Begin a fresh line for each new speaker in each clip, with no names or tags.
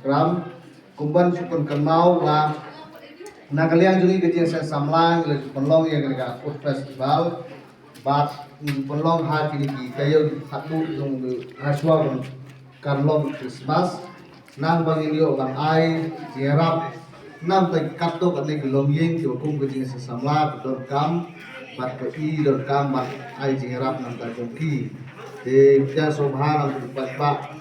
gram kumban sukun kenau la nakaliang jungi kecil saya samlang le penlong yang mereka food festival bat penlong hati ni kayo satu yung haswa kanlong Christmas nang bangilio bang ai jerap nam tay kato kan ni gelom yeng ti kum kecil saya samla dor kam bat ke I dor kam bat ai jerap nam tay jongki de kya sobha nam bat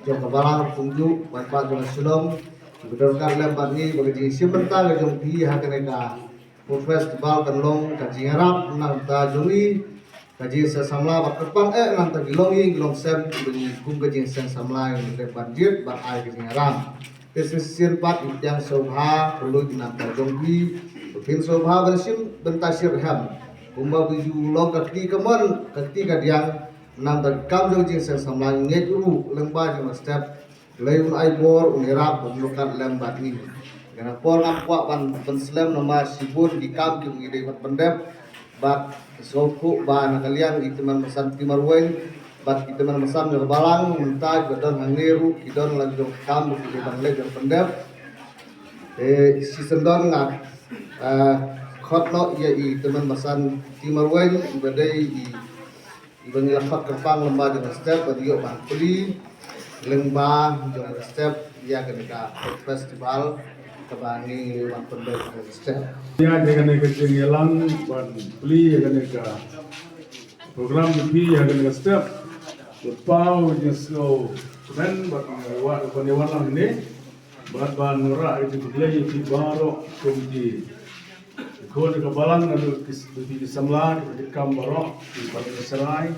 jong kabalang tungju bat jong sulom berdasarkan lembar ini bagi sebentar jom di hakeneka festival kenlong kaji harap nanta juli kaji sesamla bakkepan nanta gilong sem bagi kum kaji sesamla yang banjir bat air kaji harap kesisir bat yang sobha perlu nanta jombi bikin sobha bersim bentasir ham kumba biju long kaki keman kaki kadiang nanta kam jom sesamla ngejuru lembar yang step Layun aibor unirap memerlukan lembat ini. Karena por nampak ban slam nama sibur di kam yung ide mat pendep bat soku ba nakaliang iteman masan timarwen bat iteman masan ng balang mentag badon hangiru kidon lagi dong kam di bang le yang pendep season don nga khotno ya iteman masan timarwen badai ibang lapat kepang lembah dengan step badio bang puli lembah jong step ya ketika festival kebangi wan pendek step
ya dengan kecengelang ban pli ya dengan program lebih ya dengan step lepau jeso men bat wa penewalang ini bat ban ora itu dilai di baro kumji ko de kabalang adu di samlan di kambaro di serai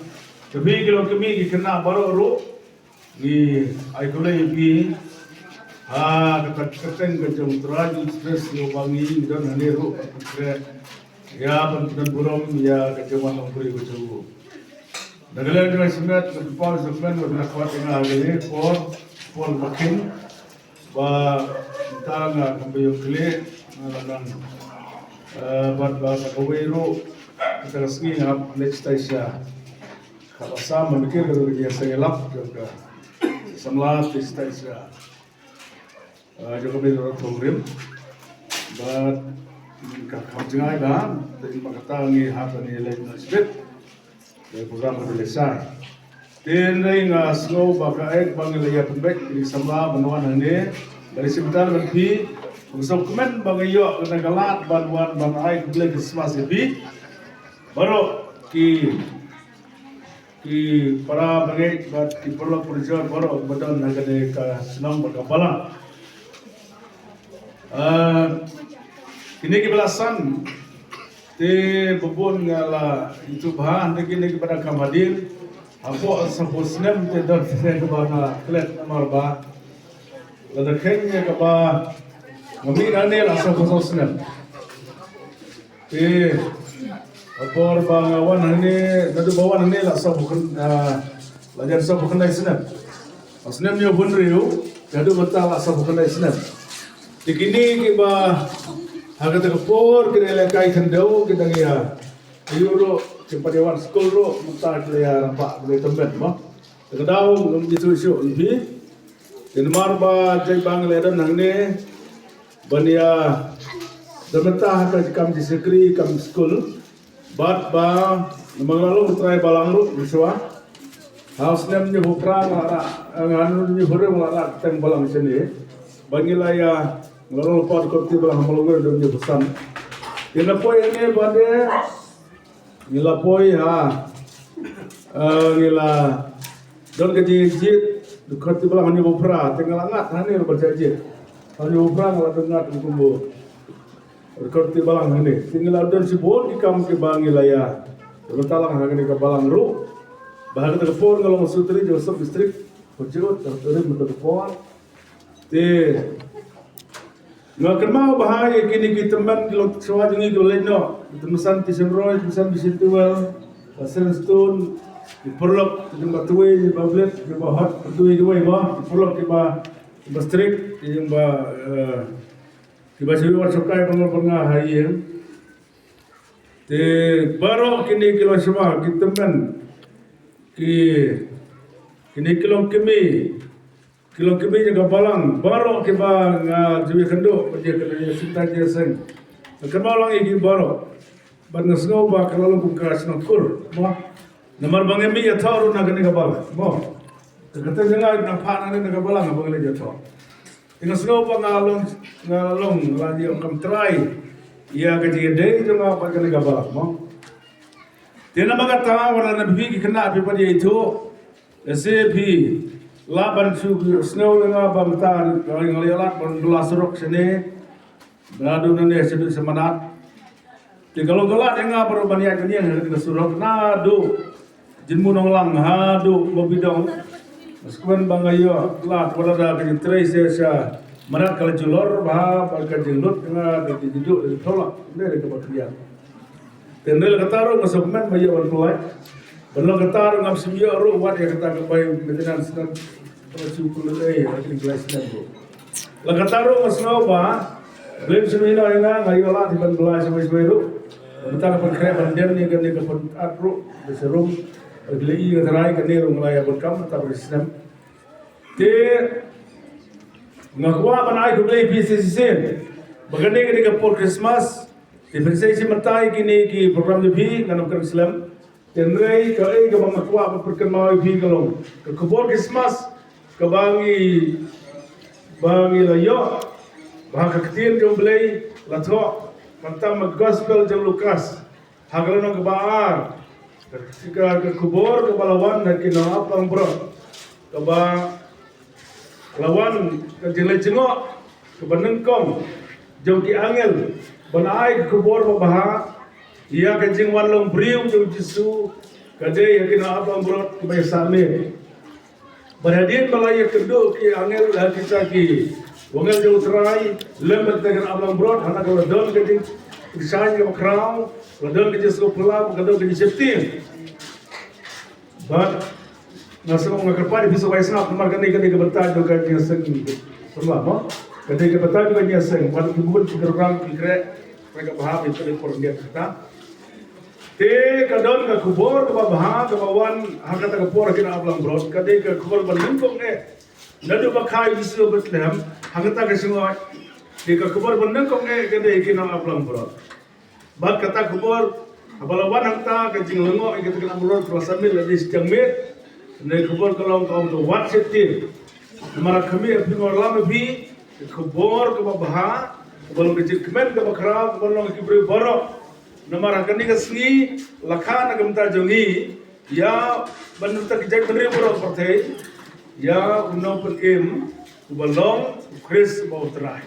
tapi kalau kami kena baro ro ni ay kulay bi kateng kajong traju stress yo bangi dan hanero kre ya pantan burom ya kajaman ng puri ko nagalan ka simet paul zafan wa nakwat nga agale por makin ba tanga kambayo kle nalang ba kawero kita resmi ngap next station kalau sama mikir kalau dia saya lap juga samlas istisya juga beda program but kamjengai ba dari makatang hapa ni lain spit dari program selesai tin ring snow baka ek bangilaya pembek di samla banwan hane dari sebentar lebih usap komen bagayo nagalat banwan bangai kulay Christmas lebih baru ki para bagai ki perlu perjuangan baru badan nagade ka senang berkapalan kini ki belasan te bubun ngala itu bahan kini ki pada kamadir apo sahusnem te dar se ke bana klet nomor ba lada kenya ka ba ngami ane la sahusnem te apor bang awan hane nadu bawan hane la sa bukan lajar sa bukan dai senap asnem nyo bun riu nadu bata la sa bukan dai senap tikini ki ba haga ta por ki le kai thandau ki dangia ayuro cepadewan school ro muta ki ya rampa le temben ba tegdau ngum jitu syu lebih denmar ba jai bang le dan hangne bania damata ka kam disekri kam school bat ba namanglalu try balangru biswa house nem ni bupra ngara nganu ni hore ngara teng balang sini bangilaya nglalu pot kopti balang malungu dum ni pesan ila poi ne bade ila poi ngila don ke jit dukati balang ni bupra tengah langat hani berjajit hani bupra ngala dengat kumbu Rekorti balang ini, tinggal dan si bol di kam ke bangilaya, bertalang hangani ke balang ru, bahkan terpon kalau masutri Joseph distrik, kujut tertulis terpon, nggak mau bahaya kini kita teman kalau sewajangi kalau lainnya, itu nusan tisenroy, nusan bisitual, pasal stone, diperlok, jumpa tuai, jumpa blet, jumpa hot, tuai dua iba, diperlok jumpa distrik, jumpa Kiba siwa sokai pengah hari yang, te baru kini kilo semua kita men, kini kilo kami kilong kami jaga balang baro kiba juwi kendo dia kena sinta dia seng kebalang iki baro ban ngasno ba kalau ku kas no kur mo namar bangemi ya tharu na kene kabal mo kata jangan nampak na kene balang abang le jatho ngasno ba ngalong lagi kam try ya kaji dei jama ba kene kabal mo tena baga tawa wala na bibi kena bi pa dia itu sepi laban su snow nga bamtan galing ngalat ban gelasrok sini beradu nane sedut semanat di kalau gelat nga baru baniak ni yang ke surok nadu jinmu nonglang hadu mobidong maskuan bangayo lat wala da ke trai sesa marat kala julor bah ka jenglut nga di diduk di tolak ne ke bakian tenel kataro masuk men bayo ban mulai belum ketar ngam sembilan ru wat ya kata kebai medan sedang masih kulai lagi kelas dan la kataru masno ba belum semina nga ngayo la di ban belas sampai seberu betal pan kre ban ni kan ni ke pan atru beserum lagi ngerai kan ni rum la ya berkam ta bersem te ngakwa ban ai kulai PCC bagane ke ke por Christmas di PCC matai kini ki program de bi kanam kan Islam tenrei ka ai ga makwa perkenal bi kalong ke kebor Christmas ke bangi layo bah ketin jom belai latho mantam gospel jom Lukas hagalono ke baar ketika ke kebor ke balawan dan ke apang bro ke ba lawan ke jelai jengok ke banengkong jom ki angel banai ke kebor baha ia kencing walong briu jauh jisu kade yakin abang burot kebiasaan berhadian balaya kedua ki angel kita ki wangel jauh terai lembat dengan abang burot anak kalau don kencing kisahnya ke kerau don kencing seluruh pelap kadang kencing septim but nasa mga kapari bisa kaya snap namar kade kebertaan juga dia seng perlama kade kebertaan juga dia seng pada kubun program kira mereka paham itu di perniat kita te kadon ka kubor ka baha ka bawan hakata ka por kina ablang brod kade ka kubor bandung ne nadu ba khai bisu Bethlehem hakata ka singo te ka kubor bandung ne kade kina ablang brod bat kata kubor abalawan hakta ka jinglengo ikata kina brod prasamil ladis jangmit ne kubor kalong kaum to wat setir mara kami apingor lama bi kubor ka baha balong kecil kemen ka bakra balong kibre borok namara kani kasni lakha nagamta jongi ya banuta kijak benri borok pertei ya uno pen im balong Chris bautrai